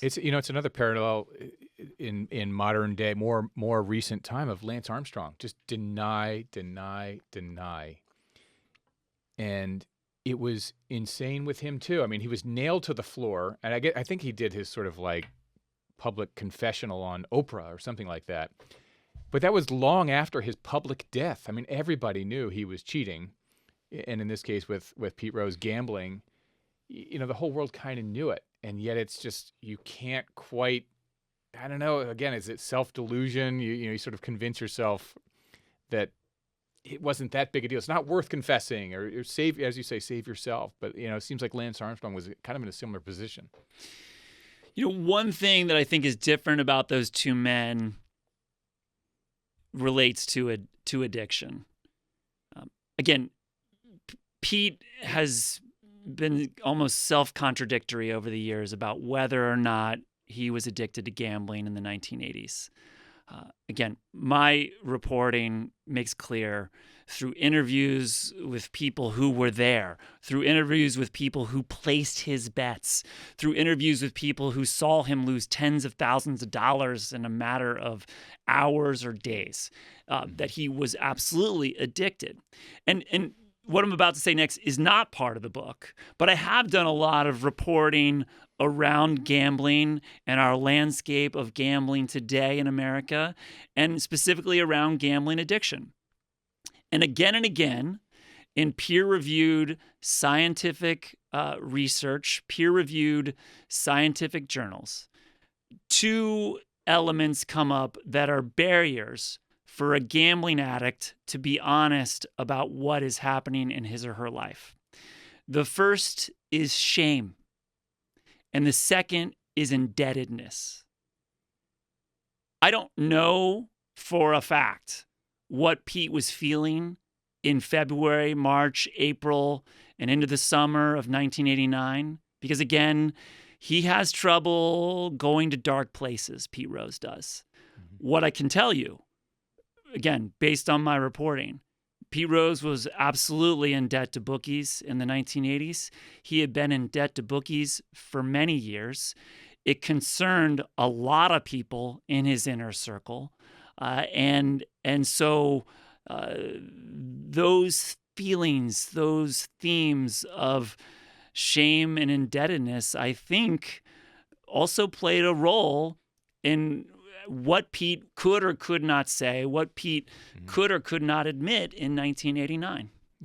It's another parallel in modern day, more recent time of Lance Armstrong. Just deny, deny, deny. And it was insane with him too. I mean, he was nailed to the floor, and I think he did his sort of like public confessional on Oprah or something like that. But that was long after his public death. I mean, everybody knew he was cheating, and in this case with Pete Rose gambling, the whole world kind of knew it, and yet it's just you can't quite. I don't know. Again, is it self-delusion? You sort of convince yourself that it wasn't that big a deal. It's not worth confessing or save, as you say, save yourself. But, it seems like Lance Armstrong was kind of in a similar position. One thing that I think is different about those two men relates to addiction. Again, Pete has been almost self-contradictory over the years about whether or not he was addicted to gambling in the 1980s. Again, my reporting makes clear through interviews with people who were there, through interviews with people who placed his bets, through interviews with people who saw him lose tens of thousands of dollars in a matter of hours or days, that he was absolutely addicted. And what I'm about to say next is not part of the book, but I have done a lot of reporting around gambling and our landscape of gambling today in America, and specifically around gambling addiction. And again, in peer-reviewed scientific research, peer-reviewed scientific journals, two elements come up that are barriers for a gambling addict to be honest about what is happening in his or her life. The first is shame, and the second is indebtedness. I don't know for a fact what Pete was feeling in February, March, April, and into the summer of 1989, because again, he has trouble going to dark places, Pete Rose does. Mm-hmm. What I can tell you, again, based on my reporting, Pete Rose was absolutely in debt to bookies in the 1980s. He had been in debt to bookies for many years. It concerned a lot of people in his inner circle. And so those feelings, those themes of shame and indebtedness, I think, also played a role in what Pete could or could not say, what Pete could or could not admit in 1989.